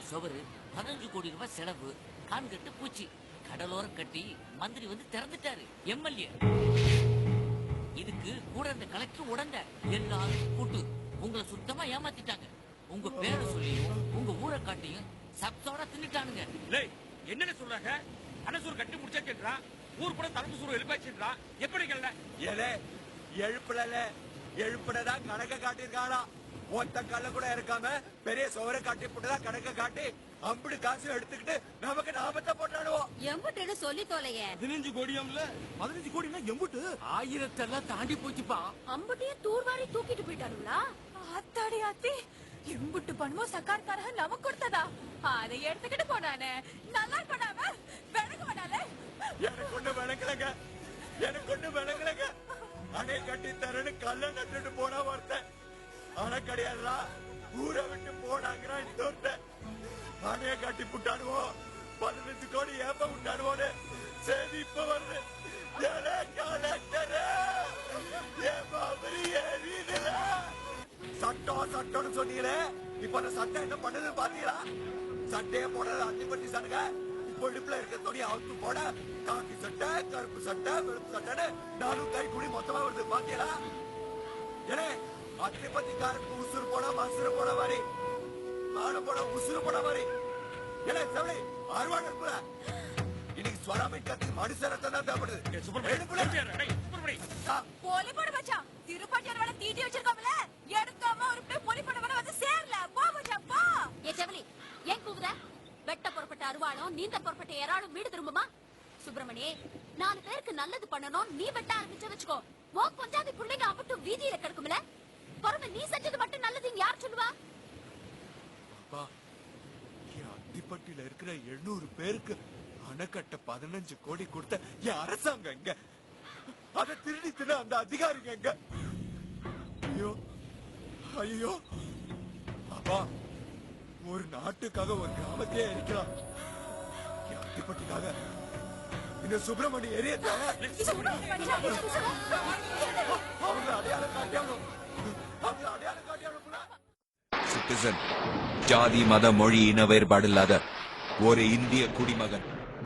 சுவரு, 15 கோடி ரூபாய் செலவு, கான்கட்டு பூச்சி, கடலோரம் கட்டி மந்திரி வந்து திறந்துட்டாரு. எம்எல்ஏ இதுக்கு கூட அந்த கலெக்டர் உடந்த எல்லாரும் கூட்டு உங்களை சுத்தமா ஏமாத்திட்டாங்க. உங்க பேரை சொல்லியும் உங்க ஊரை காட்டியும் சப்தோட தின்னுட்டானுங்க. என்ன சொல்றாங்க? அனசூர் கட்டி முடிச்சா ஊர் கூட தரப்பு சூறு எழுப்பாச்சுன்றா. எப்படி கேள்ல எழுப்புடதான் கணக்க காட்டிருக்காரா. ஒத்த கல்ல கூட இருக்காம பெரிய சோரை காட்டி போட்டுதான் கணக்க காட்டி அம்புடு காசு எடுத்துக்கிட்டு நமக்கு நாமத்தை போட்டாடுவோம். எம்புட்டு சொல்லி தோலைய 15 கோடியாம்ல. 15 கோடினா எம்புட்டு 1000 எல்லாம் தாண்டி போச்சுப்பா. அம்புட்டையும் தூர்வாரி தூக்கிட்டு போயிட்டாருங்களா? ஆத்தாடி ஆத்தி, எம்புட்டு பணமோ சர்க்கார்காரங்க நமக்கு கொடுத்ததா? அதை எடுத்துக்கிட்டு போனானே, நல்லா பண்ணாம விளங்க வேணாலே. எனக்கு ஒண்ணு விளங்கலங்க. அணை கட்டி தரன்னு கல்ல நட்டுட்டு போனா ஒருத்தன், அணை கிடையாதுடா ஊரை விட்டு போனாங்கிறான் இன்னொருத்தன். அணைய கட்டி புட்டாடுவோம், 15 கோடி ஏப்ப விட்டாடுவோன்னு சரி இப்ப வருது. சட்டம் சொன்னீங்களே, இப்ப அந்த சட்டம் என்ன பண்ணது பாத்தீங்களா? சட்டையை போடுறது அத்திப்பட்டி சடுங்க. இப்ப இடுப்புல இருக்க துணி அவுத்து போட காக்கி சட்டை, கருப்பு சட்டை, வெளுப்பு சட்டைன்னு 4 கை குடி மொத்தமா வருது பாத்தீங்களா? ஏனே அத்திப்பட்டிக்காரருக்கு உசுறு போட மசுறு போட மாதிரி, ஆடு போட உசுறு போட மாதிரி. ஏன்னா செவளி அறுவாடு இருக்குல்ல, இன்னைக்கு ஸ்வராமை கத்தி மனுஷரத்தை தான் தேவைப்படுது. போலி போட மச்சான், திருப்பட்டியார் வேலை தீட்டி வச்சிருக்கோம்ல, எடுக்காம ஒரு போலி போட வேலை வந்து சேரல. போ மச்சான் போ. ஏ செவலி, ஏன் கூவுத? வெட்ட பொறுப்பட்ட அருவாளும் நீந்த பொறுப்பட்ட ஏராளும் வீடு திரும்புமா? சுப்பிரமணி, 4 பேருக்கு நல்லது பண்ணணும் நீ வெட்ட ஆரம்பிச்சு வச்சுக்கோ. கொஞ்சாதி பிள்ளைங்க அப்பட்டு வீதியில கிடக்கும்ல, பொறுமை நீ செஞ்சது மட்டும் நல்லதுன்னு யார் சொல்லுவா? அத்திப்பட்டியில இருக்கிற 700 பேருக்கு அணைக்கட்ட 15 கோடி கொடுத்த என் அரசாங்கம் எங்க? அதை திருடி தின அந்த அதிகாரிங்க எங்க? ஐயோ ஐயோ அப்பா, ஒரு நாட்டுக்காக ஒரு கிராமத்தையே எரிக்கலாம், அத்திப்பட்டிக்காக இந்த சுப்பிரமணி எரியத்தால அவங்க அடையாளம் காட்டியாலும் சிட்டிசன், ஜாதி மத மொழி இன வேறுபாடு இல்லாத ஒரு இந்திய குடிமகன்